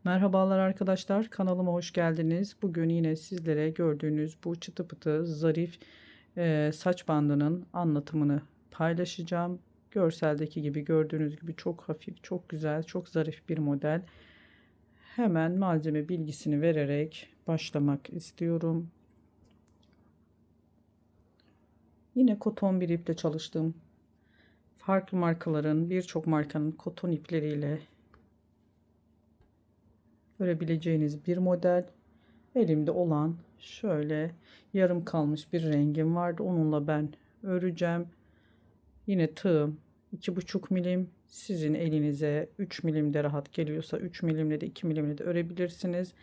Merhabalar arkadaşlar, kanalıma hoş geldiniz. Bugün yine sizlere gördüğünüz bu çıtı pıtı zarif saç bandının anlatımını paylaşacağım. Görseldeki gibi gördüğünüz gibi çok hafif, çok güzel, çok zarif bir model. Hemen malzeme bilgisini vererek başlamak istiyorum. Yine koton bir iple çalıştım. Farklı markaların, birçok markanın koton ipleriyle örebileceğiniz bir model. Elimde olan şöyle yarım kalmış bir rengim vardı. Onunla ben öreceğim. Yine tığım 2,5 milim. Sizin elinize 3 milimde rahat geliyorsa 3 milimle de 2 milimle de örebilirsiniz.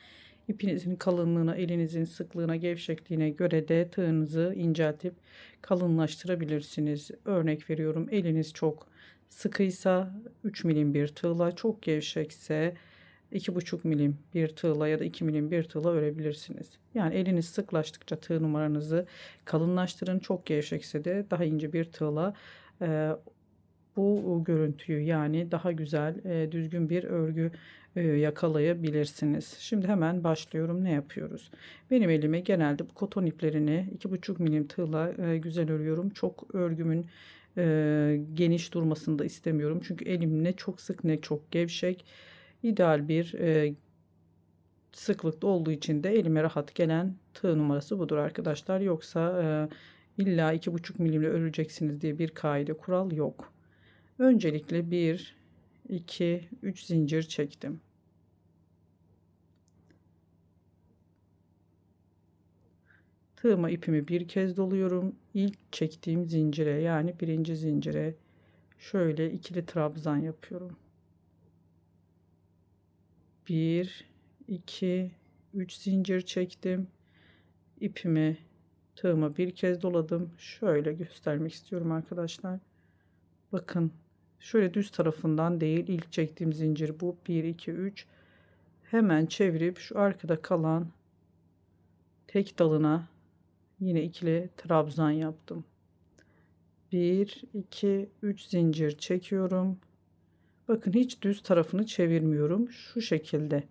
İpinizin kalınlığına, elinizin sıklığına, gevşekliğine göre de tığınızı inceltip kalınlaştırabilirsiniz. Örnek veriyorum, eliniz çok sıkıysa 3 milim bir tığla, çok gevşekse 2,5 milim bir tığla ya da 2 milim bir tığla örebilirsiniz. Yani eliniz sıklaştıkça tığ numaranızı kalınlaştırın. Çok gevşekse de daha ince bir tığla bu görüntüyü, yani daha güzel düzgün bir örgü yakalayabilirsiniz. Şimdi hemen başlıyorum. Ne yapıyoruz? Benim elime genelde bu koton iplerini 2,5 milim tığla güzel örüyorum. Çok örgümün geniş durmasını da istemiyorum. Çünkü elim ne çok sık ne çok gevşek. İdeal bir sıklıkta olduğu için de elime rahat gelen tığ numarası budur arkadaşlar. Yoksa illa 2,5 milimle öreceksiniz diye bir kaide kural yok. Öncelikle 1, 2, 3 zincir çektim. Tığıma ipimi bir kez doluyorum. İlk çektiğim zincire, yani birinci zincire şöyle ikili trabzan yapıyorum. 1, 2, 3 zincir çektim. İpimi tığıma bir kez doladım. Şöyle göstermek istiyorum arkadaşlar. Bakın, şöyle düz tarafından değil, ilk çektiğim zincir bu. 1, 2, 3. Hemen çevirip şu arkada kalan tek dalına yine ikili trabzan yaptım. 1, 2, 3 zincir çekiyorum. Bakın, hiç düz tarafını çevirmiyorum. Şu şekilde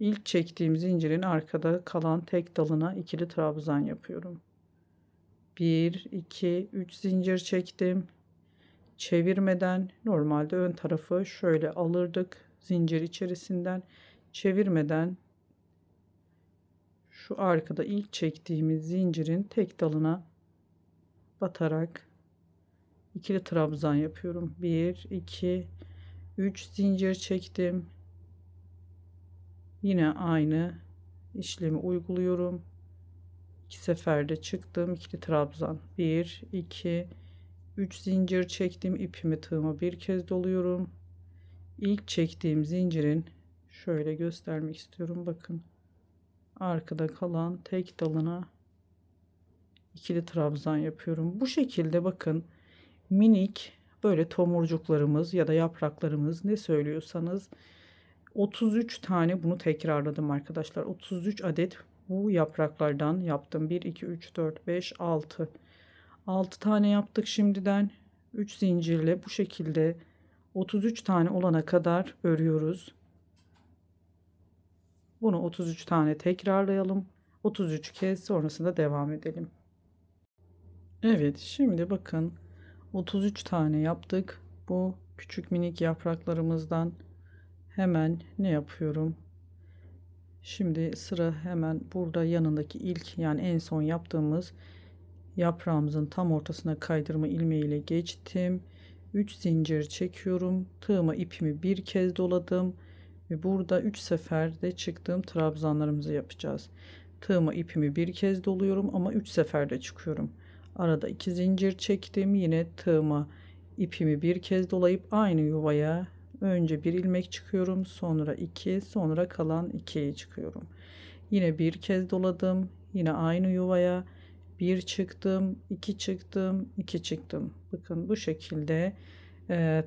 ilk çektiğim zincirin arkada kalan tek dalına ikili trabzan yapıyorum. 1, 2, 3 zincir çektim. Çevirmeden, normalde ön tarafı şöyle alırdık zincir içerisinden, çevirmeden şu arkada ilk çektiğimiz zincirin tek dalına batarak ikili trabzan yapıyorum. 1, 2, 3 zincir çektim. Yine aynı işlemi uyguluyorum. 2 seferde çıktım, ikili trabzan. 1, 2, 3 zincir çektim. İpimi tığıma bir kez doluyorum. İlk çektiğim zincirin şöyle göstermek istiyorum. Bakın, arkada kalan tek dalına ikili trabzan yapıyorum. Bu şekilde bakın, minik böyle tomurcuklarımız ya da yapraklarımız, ne söylüyorsanız, 33 tane bunu tekrarladım arkadaşlar. 33 adet bu yapraklardan yaptım. 1, 2, 3, 4, 5, 6. 6 tane yaptık şimdiden. 3 zincirle bu şekilde 33 tane olana kadar örüyoruz. Bunu 33 tane tekrarlayalım. 33 kez, sonrasında devam edelim. Evet, şimdi bakın, 33 tane yaptık. Bu küçük minik yapraklarımızdan hemen ne yapıyorum? Şimdi sıra hemen burada, yanındaki ilk, yani en son yaptığımız yaprağımızın tam ortasına kaydırma ilmeğiyle geçtim. 3 zincir çekiyorum. Tığıma ipimi bir kez doladım ve burada 3 seferde çıktığım trabzanlarımızı yapacağız. Tığıma ipimi bir kez doluyorum ama 3 seferde çıkıyorum. Arada 2 zincir çektim. Yine tığıma ipimi bir kez dolayıp aynı yuvaya önce bir ilmek çıkıyorum, sonra 2, sonra kalan 2'yi çıkıyorum. Yine bir kez doladım. Yine aynı yuvaya bir çıktım, 2 çıktım, 2 çıktım. Bakın, bu şekilde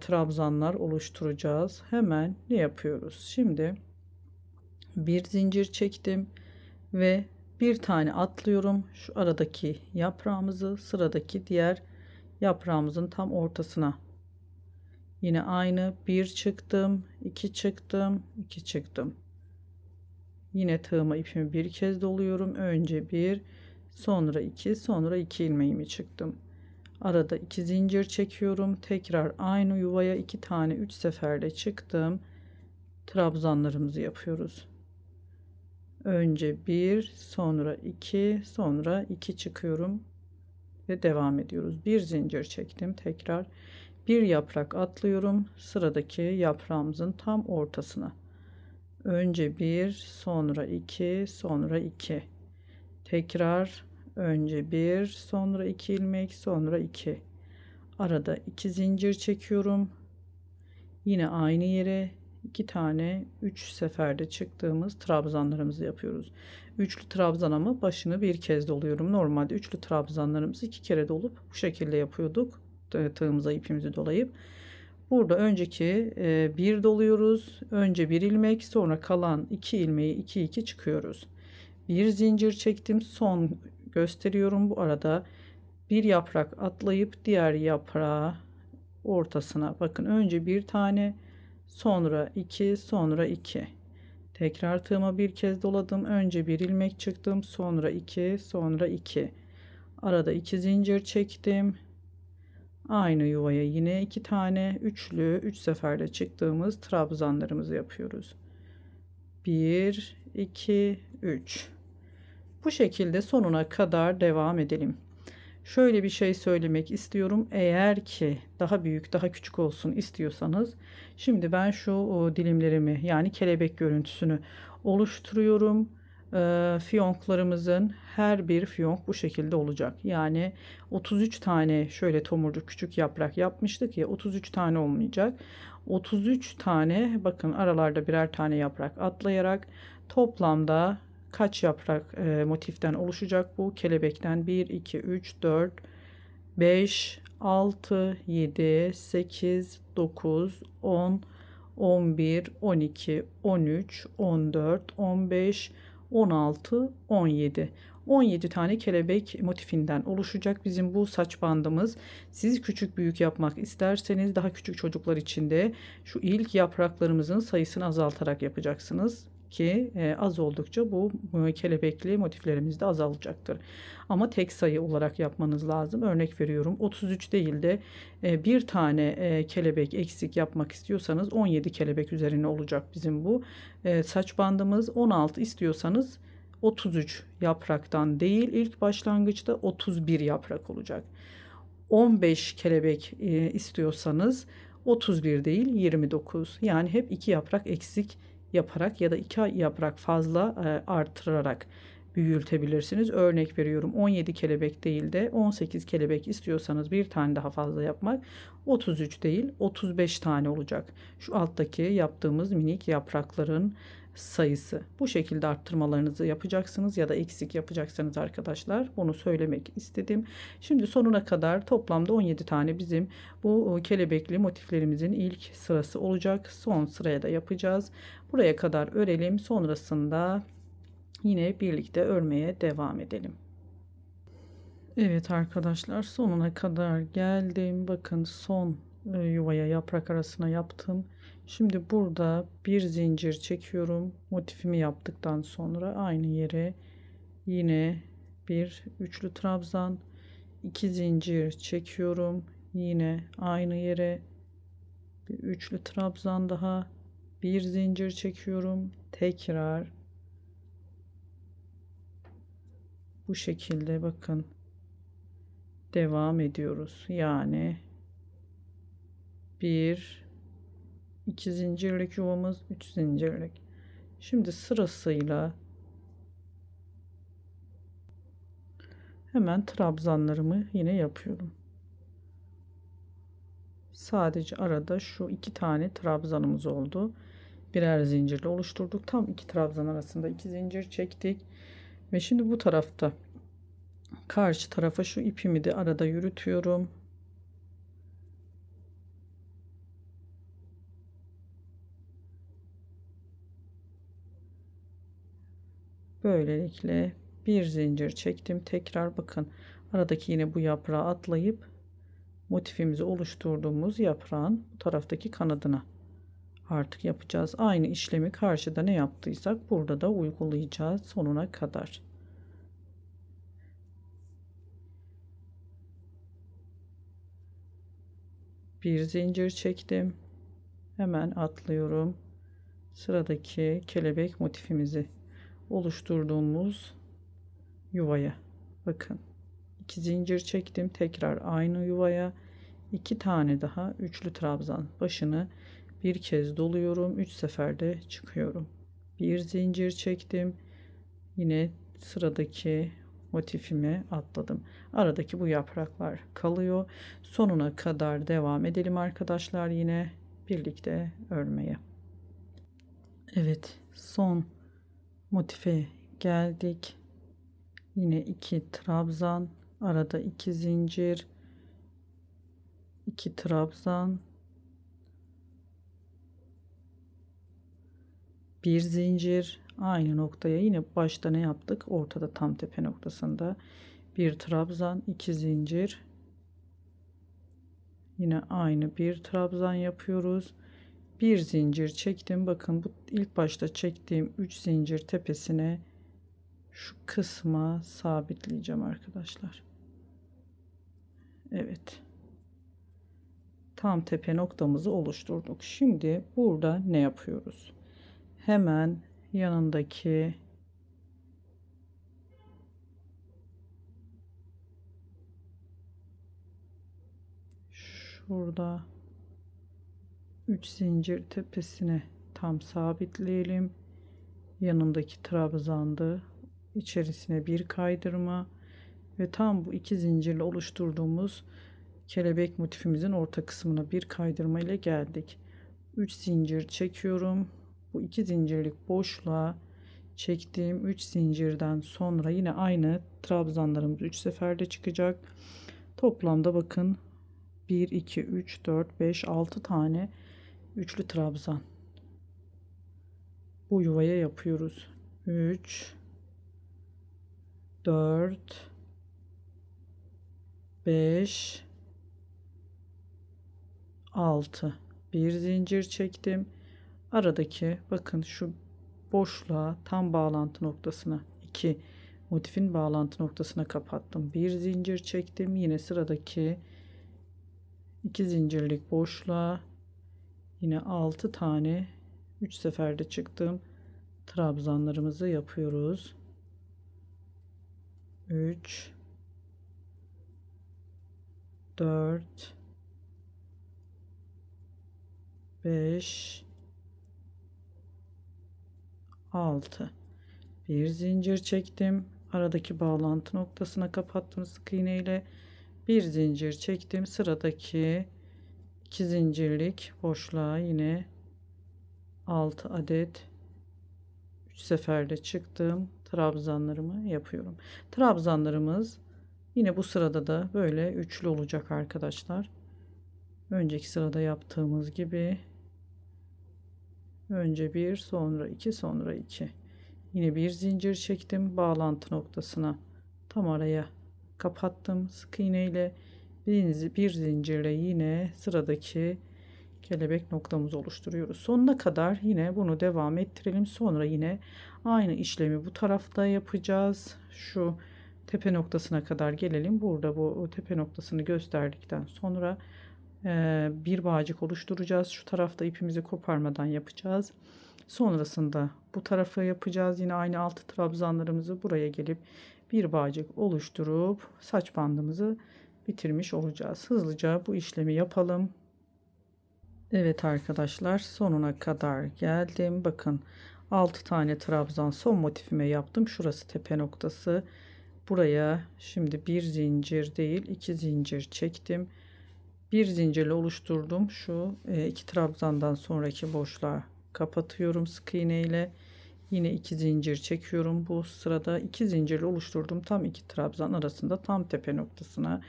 trabzanlar oluşturacağız. Hemen ne yapıyoruz? Şimdi bir zincir çektim ve bir tane atlıyorum. Şu aradaki yaprağımızı sıradaki diğer yaprağımızın tam ortasına Yine aynı, bir çıktım, iki çıktım, iki çıktım. Yine tığıma ipimi bir kez doluyorum. Önce bir, sonra iki, sonra iki ilmeğimi çıktım. Arada iki zincir çekiyorum. Tekrar aynı yuvaya iki tane 3 seferde çıktım. Trabzanlarımızı yapıyoruz. Önce bir, sonra iki, sonra iki çıkıyorum ve devam ediyoruz. Bir zincir çektim. Tekrar bir yaprak atlıyorum. Sıradaki yaprağımızın tam ortasına. Önce bir, sonra iki, sonra iki. Tekrar önce bir, sonra iki ilmek, sonra iki. Arada iki zincir çekiyorum. Yine aynı yere iki tane 3 seferde çıktığımız trabzanlarımızı yapıyoruz. Üçlü trabzan ama başını bir kez doluyorum. Normalde üçlü trabzanlarımızı iki kere dolup bu şekilde yapıyorduk. Tığımıza ipimizi dolayıp. Burada önceki bir doluyoruz. Önce bir ilmek, sonra kalan iki ilmeği iki iki çıkıyoruz. Bir zincir çektim. Son gösteriyorum. Bu arada bir yaprak atlayıp diğer yaprağı ortasına, bakın, önce bir tane, sonra iki, sonra iki. Tekrar tığıma bir kez doladım. Önce bir ilmek çıktım, sonra iki, sonra iki. Arada iki zincir çektim. Aynı yuvaya yine iki tane üçlü 3 seferde çıktığımız trabzanlarımızı yapıyoruz. 1 2 3. Bu şekilde sonuna kadar devam edelim. Şöyle bir şey söylemek istiyorum. Eğer ki daha büyük, daha küçük olsun istiyorsanız, şimdi ben şu dilimlerimi, yani kelebek görüntüsünü oluşturuyorum. Fiyonklarımızın her bir fiyonk bu şekilde olacak. Yani 33 tane şöyle tomurcuk küçük yaprak yapmıştık ya, 33 tane olmayacak. 33 tane, bakın, aralarda birer tane yaprak atlayarak toplamda kaç yaprak motiften oluşacak bu? Kelebekten 1, 2, 3, 4, 5, 6, 7, 8, 9, 10, 11, 12, 13, 14, 15, 16, 17. 17 tane kelebek motifinden oluşacak bizim bu saç bandımız. Siz küçük büyük yapmak isterseniz daha küçük çocuklar için de şu ilk yapraklarımızın sayısını azaltarak yapacaksınız ki az oldukça bu kelebekli motiflerimiz de azalacaktır. Ama tek sayı olarak yapmanız lazım. Örnek veriyorum, 33 değil de bir tane kelebek eksik yapmak istiyorsanız 17 kelebek üzerine olacak bizim bu saç bandımız. 16 istiyorsanız 33 yapraktan değil, ilk başlangıçta 31 yaprak olacak. 15 kelebek istiyorsanız 31 değil 29. Yani hep 2 yaprak eksik yaparak ya da 2 yaprak fazla artırarak büyütebilirsiniz. Örnek veriyorum, 17 kelebek değil de 18 kelebek istiyorsanız bir tane daha fazla yapmak 33 değil 35 tane olacak. Şu alttaki yaptığımız minik yaprakların sayısı. Bu şekilde arttırmalarınızı yapacaksınız ya da eksik yapacaksanız arkadaşlar, bunu söylemek istedim. Şimdi sonuna kadar toplamda 17 tane bizim bu kelebekli motiflerimizin ilk sırası olacak. Son sıraya da yapacağız. Buraya kadar örelim. Sonrasında yine birlikte örmeye devam edelim. Evet arkadaşlar, sonuna kadar geldim. Bakın, son yuvaya yaprak arasına yaptım. Şimdi burada bir zincir çekiyorum. Motifimi yaptıktan sonra aynı yere yine bir üçlü trabzan, iki zincir çekiyorum. Yine aynı yere bir üçlü trabzan daha, bir zincir çekiyorum. Tekrar bu şekilde, bakın, devam ediyoruz. Yani bir, iki zincirlik yuvamız, üç zincirlik. Şimdi sırasıyla hemen trabzanlarımı yine yapıyorum. Sadece arada şu iki tane trabzanımız oldu. Birer zincirle oluşturduk. Tam iki trabzan arasında iki zincir çektik. Ve şimdi bu tarafta karşı tarafa şu ipimi de arada yürütüyorum. Böylelikle bir zincir çektim. Tekrar bakın, aradaki yine bu yaprağı atlayıp motifimizi oluşturduğumuz yaprağın bu taraftaki kanadına artık yapacağız. Aynı işlemi karşıda ne yaptıysak burada da uygulayacağız sonuna kadar. Bir zincir çektim. Hemen atlıyorum. Sıradaki kelebek motifimizi oluşturduğumuz yuvaya. Bakın. 2 zincir çektim. Tekrar aynı yuvaya 2 tane daha üçlü trabzan başını bir kez doluyorum. 3 seferde çıkıyorum. Bir zincir çektim. Yine sıradaki motifime atladım. Aradaki bu yapraklar kalıyor. Sonuna kadar devam edelim arkadaşlar, yine birlikte örmeye. Evet, son motife geldik. Yine 2 trabzan, arada 2 zincir, 2 trabzan, bir zincir, aynı noktaya yine başta ne yaptık? Ortada tam tepe noktasında bir trabzan, 2 zincir, yine aynı bir trabzan yapıyoruz. Bir zincir çektim. Bakın bu ilk başta çektiğim 3 zincir tepesine şu kısma sabitleyeceğim arkadaşlar. Evet. Tam tepe noktamızı oluşturduk. Şimdi burada ne yapıyoruz? Hemen yanındaki şurada 3 zincir tepesine tam sabitleyelim. Yanındaki trabzandı. İçerisine bir kaydırma ve tam bu 2 zincirle oluşturduğumuz kelebek motifimizin orta kısmına bir kaydırma ile geldik. 3 zincir çekiyorum. Bu 2 zincirlik boşluğa çektiğim 3 zincirden sonra yine aynı trabzanlarımız 3 seferde çıkacak. Toplamda bakın 1 2 3 4 5 6 tane üçlü trabzan bu yuvaya yapıyoruz. 3 4 5 6, bir zincir çektim. Aradaki bakın şu boşluğa tam bağlantı noktasına 2 motifin bağlantı noktasına kapattım. Bir zincir çektim. Yine sıradaki 2 zincirlik boşluğa yine 6 tane 3 seferde çıktım. Trabzanlarımızı yapıyoruz. 3 4 5 6, bir zincir çektim. Aradaki bağlantı noktasına kapattım sık iğne ile. Bir zincir çektim. Sıradaki 2 zincirlik boşluğa yine 6 adet 3 seferde çıktım. Trabzanlarımı yapıyorum. Trabzanlarımız yine bu sırada da böyle üçlü olacak arkadaşlar. Önceki sırada yaptığımız gibi önce bir, sonra iki, sonra iki. Yine bir zincir çektim. Bağlantı noktasına tam araya kapattım. Sık iğne ile bir zincirle yine sıradaki kelebek noktamızı oluşturuyoruz. Sonuna kadar yine bunu devam ettirelim. Sonra yine aynı işlemi bu tarafta yapacağız. Şu tepe noktasına kadar gelelim. Burada bu tepe noktasını gösterdikten sonra bir bağcık oluşturacağız. Şu tarafta ipimizi koparmadan yapacağız. Sonrasında bu tarafa yapacağız. Yine aynı altı trabzanlarımızı buraya gelip bir bağcık oluşturup saç bandımızı bitirmiş olacağız. Hızlıca bu işlemi yapalım. Evet arkadaşlar, sonuna kadar geldim. Bakın 6 tane trabzan son motifime yaptım. Şurası tepe noktası. Buraya şimdi bir zincir değil 2 zincir çektim. Bir zincirle oluşturdum. Şu 2 trabzandan sonraki boşluğa kapatıyorum sık iğne ile. Yine 2 zincir çekiyorum. Bu sırada 2 zincirle oluşturdum. Tam 2 trabzan arasında tam tepe noktasına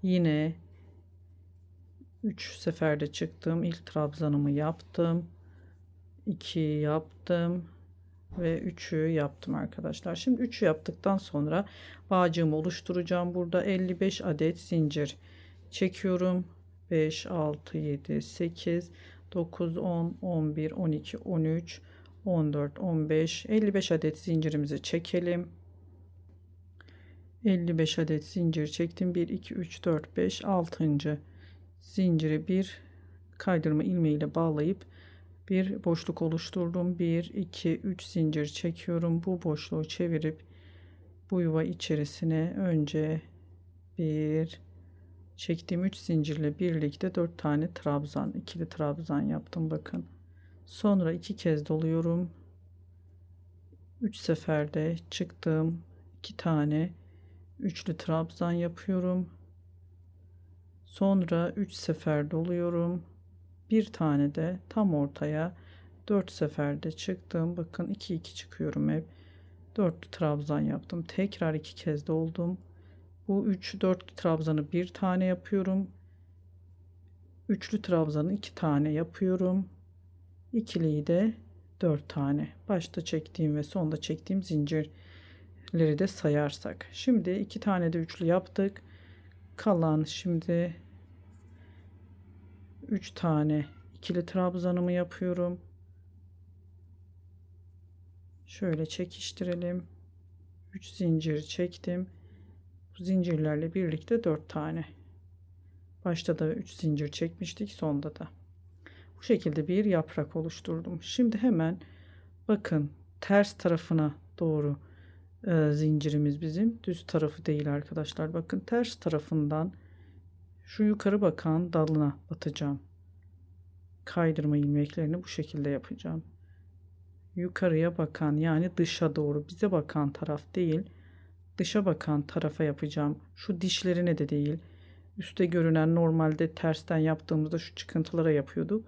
yine 3 seferde çıktım. İlk trabzanımı yaptım. 2 yaptım ve 3'ü yaptım arkadaşlar. Şimdi 3'ü yaptıktan sonra bağcığımı oluşturacağım. Burada 55 adet zincir çekiyorum. 5, 6, 7, 8, 9, 10, 11, 12, 13, 14, 15, 55 adet zincirimizi çekelim. 55 adet zincir çektim. 1, 2, 3, 4, 5, 6. zinciri bir kaydırma ilmeği ile bağlayıp bir boşluk oluşturdum. 1, 2, 3 zincir çekiyorum. Bu boşluğu çevirip bu yuva içerisine önce bir çektiğim 3 zincirle birlikte 4 tane trabzan, ikili trabzan yaptım bakın. Sonra 2 kez doluyorum. 3 seferde çıktım. 2 tane üçlü trabzan yapıyorum. Sonra 3 sefer doluyorum. Bir tane de tam ortaya 4 seferde çıktım. Bakın 2 2 çıkıyorum hep. 4 trabzan yaptım. Tekrar 2 kez doldum. Bu 3 4 trabzanı bir tane yapıyorum. Üçlü trabzanı 2 tane yapıyorum. İkiliyi de 4 tane. Başta çektiğim ve sonda çektiğim zincirleri de sayarsak. Şimdi 2 tane de üçlü yaptık. Kalan şimdi 3 tane ikili trabzanımı yapıyorum. Şöyle çekiştirelim. 3 zincir çektim. Bu zincirlerle birlikte 4 tane. Başta da 3 zincir çekmiştik, sonda da. Bu şekilde bir yaprak oluşturdum. Şimdi hemen bakın ters tarafına doğru zincirimiz bizim. Düz tarafı değil arkadaşlar. Bakın ters tarafından şu yukarı bakan dalına batacağım. Kaydırma ilmeklerini bu şekilde yapacağım. Yukarıya bakan, yani dışa doğru, bize bakan taraf değil, dışa bakan tarafa yapacağım. Şu dişlerine de değil. Üste görünen, normalde tersten yaptığımızda şu çıkıntılara yapıyorduk.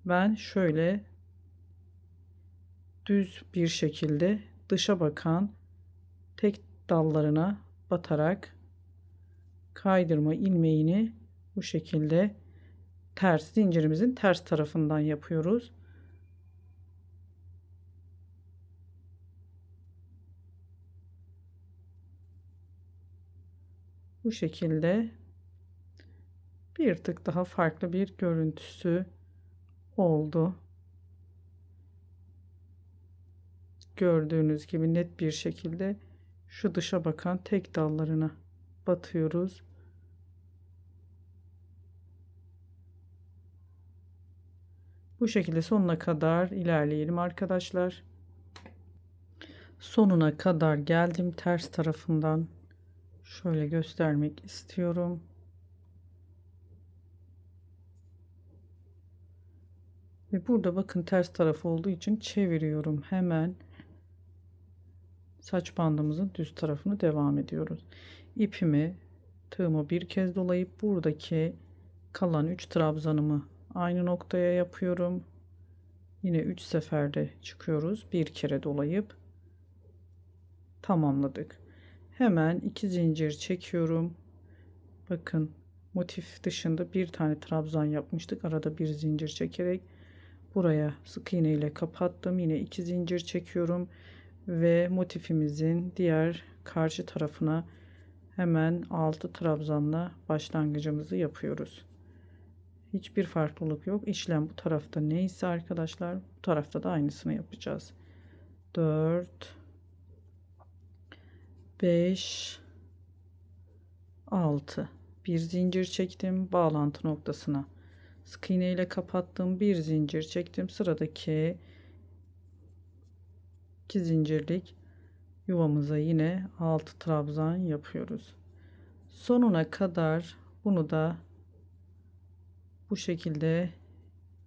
Ben şöyle düz bir şekilde dışa bakan tek dallarına batarak kaydırma ilmeğini bu şekilde ters, zincirimizin ters tarafından yapıyoruz. Bu şekilde bir tık daha farklı bir görüntüsü oldu. Gördüğünüz gibi net bir şekilde şu dışa bakan tek dallarına batıyoruz. Bu şekilde sonuna kadar ilerleyelim arkadaşlar. Sonuna kadar geldim. Ters tarafından şöyle göstermek istiyorum. Ve burada bakın ters tarafı olduğu için çeviriyorum. Hemen saç bandımızın düz tarafını devam ediyoruz. İpimi, tığımı bir kez dolayıp buradaki kalan 3 trabzanımı aynı noktaya yapıyorum. Yine 3 seferde çıkıyoruz. Bir kere dolayıp tamamladık. Hemen 2 zincir çekiyorum. Bakın motif dışında bir tane trabzan yapmıştık. Arada bir zincir çekerek buraya sık iğne ile kapattım. Yine 2 zincir çekiyorum ve motifimizin diğer karşı tarafına hemen 6 trabzanla başlangıcımızı yapıyoruz. Hiçbir farklılık yok. İşlem bu tarafta neyse arkadaşlar, bu tarafta da aynısını yapacağız. 4 5 6 bir zincir çektim, bağlantı noktasına sık iğne ile kapattım, bir zincir çektim, sıradaki 2 zincirlik yuvamıza yine 6 trabzan yapıyoruz. Sonuna kadar bunu da bu şekilde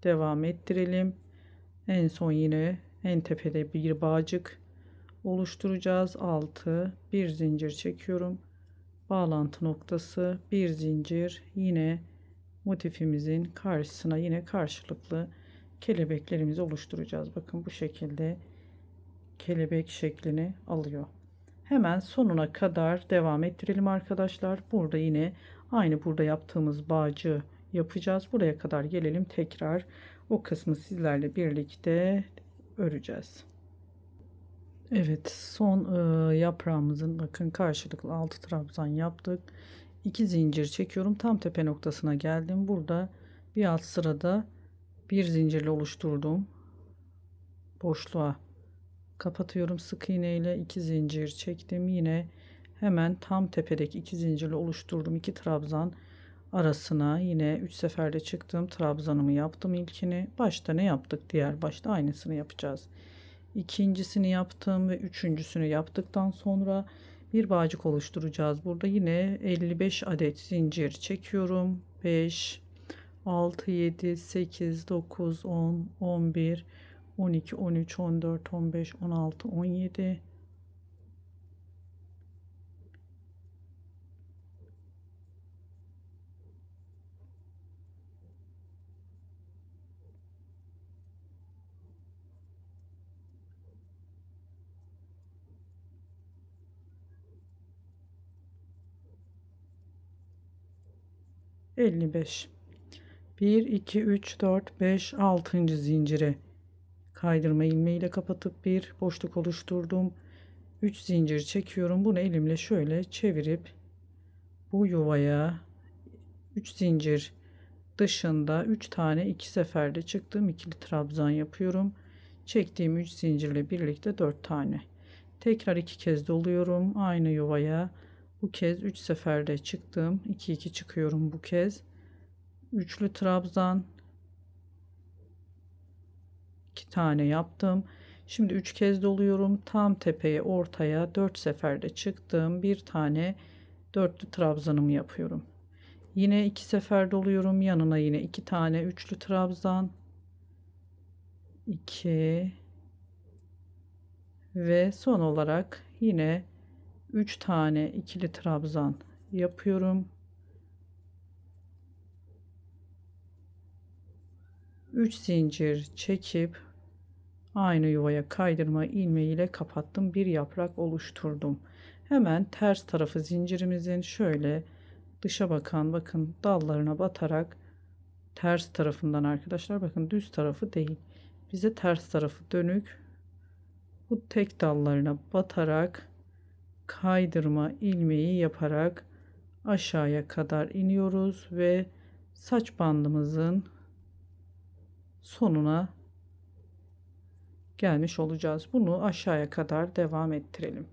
devam ettirelim. En son yine en tepede bir bağcık oluşturacağız. 6 bir zincir çekiyorum, bağlantı noktası, bir zincir, yine motifimizin karşısına yine karşılıklı kelebeklerimizi oluşturacağız. Bakın bu şekilde kelebek şeklini alıyor. Hemen sonuna kadar devam ettirelim arkadaşlar. Burada yine aynı burada yaptığımız bağcığı yapacağız. Buraya kadar gelelim, tekrar o kısmı sizlerle birlikte öreceğiz. Evet, son yaprağımızın bakın karşılıklı 6 trabzan yaptık. 2 zincir çekiyorum. Tam tepe noktasına geldim. Burada bir alt sırada bir zincirle oluşturduğum boşluğa kapatıyorum. Sık iğne ile 2 zincir çektim. Yine hemen tam tepedeki 2 zincirle oluşturduğum 2 trabzan arasına yine 3 seferde çıktım. Trabzanımı yaptım ilkini. Başta ne yaptık? Diğer başta aynısını yapacağız. İkincisini yaptım ve üçüncüsünü yaptıktan sonra bir bağcık oluşturacağız. Burada yine 55 adet zincir çekiyorum. 5, 6, 7, 8, 9, 10, 11, 12, 13, 14, 15, 16, 17, 55. 1, 2, 3, 4, 5, 6. zincire kaydırma ilmeğiyle kapatıp bir boşluk oluşturdum. 3 zincir çekiyorum. Bunu elimle şöyle çevirip bu yuvaya 3 zincir dışında 3 tane 2 seferde çıktığım ikili trabzan yapıyorum. Çektiğim 3 zincirle birlikte 4 tane. Tekrar 2 kez doluyorum aynı yuvaya. Bu kez 3 seferde çıktım. 2 2 çıkıyorum bu kez. Üçlü trabzan 2 tane yaptım. Şimdi 3 kez doluyorum. Tam tepeye ortaya 4 seferde çıktım. Bir tane dörtlü trabzanımı yapıyorum. Yine 2 sefer doluyorum. Yanına yine 2 tane üçlü trabzan. 2 ve son olarak yine 3 tane ikili trabzan yapıyorum. 3 zincir çekip aynı yuvaya kaydırma ilmeğiyle kapattım. Bir yaprak oluşturdum. Hemen ters tarafı zincirimizin şöyle dışa bakan bakın dallarına batarak ters tarafından arkadaşlar bakın düz tarafı değil. Bize ters tarafı dönük bu tek dallarına batarak kaydırma ilmeği yaparak aşağıya kadar iniyoruz ve saç bandımızın sonuna gelmiş olacağız. Bunu aşağıya kadar devam ettirelim.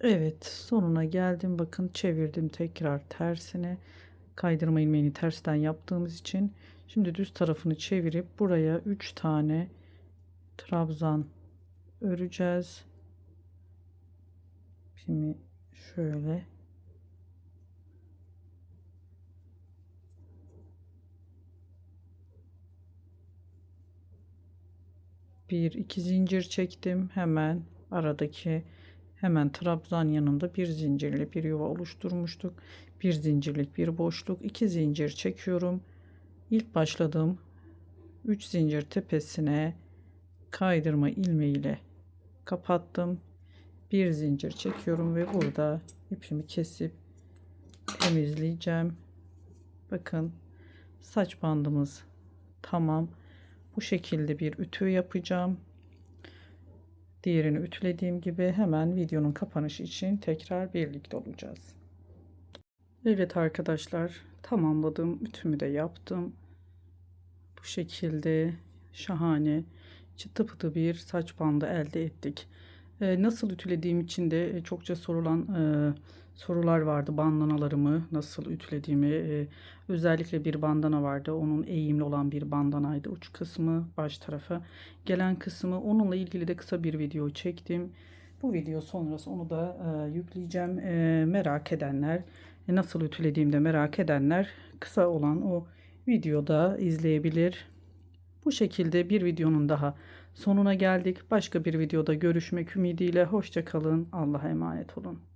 Evet, sonuna geldim. Bakın çevirdim tekrar tersine. Kaydırma ilmeğini tersten yaptığımız için şimdi düz tarafını çevirip buraya 3 tane trabzan öreceğiz. Şimdi şöyle bir iki zincir çektim. Hemen aradaki hemen trabzan yanında bir zincirli bir yuva oluşturmuştuk. Bir zincirlik bir boşluk, 2 zincir çekiyorum. İlk başladığım 3 zincir tepesine kaydırma ilmeğiyle kapattım. Bir zincir çekiyorum ve burada ipimi kesip temizleyeceğim. Bakın saç bandımız tamam. Bu şekilde bir ütü yapacağım. Diğerini ütülediğim gibi hemen videonun kapanışı için tekrar birlikte olacağız. Evet arkadaşlar, tamamladım. Ütümü de yaptım. Bu şekilde şahane çıtı pıtı bir saç bandı elde ettik. Nasıl ütülediğim için de çokça sorulan sorular vardı. Bandanalarımı nasıl ütülediğimi. Özellikle bir bandana vardı. Onun eğimli olan bir bandanaydı. Uç kısmı baş tarafa gelen kısmı. Onunla ilgili de kısa bir video çektim. Bu video sonrası onu da yükleyeceğim. Merak edenler, nasıl ütülediğimde merak edenler kısa olan o videoda izleyebilir. Bu şekilde bir videonun daha sonuna geldik. Başka bir videoda görüşmek ümidiyle. Hoşça kalın. Allah'a emanet olun.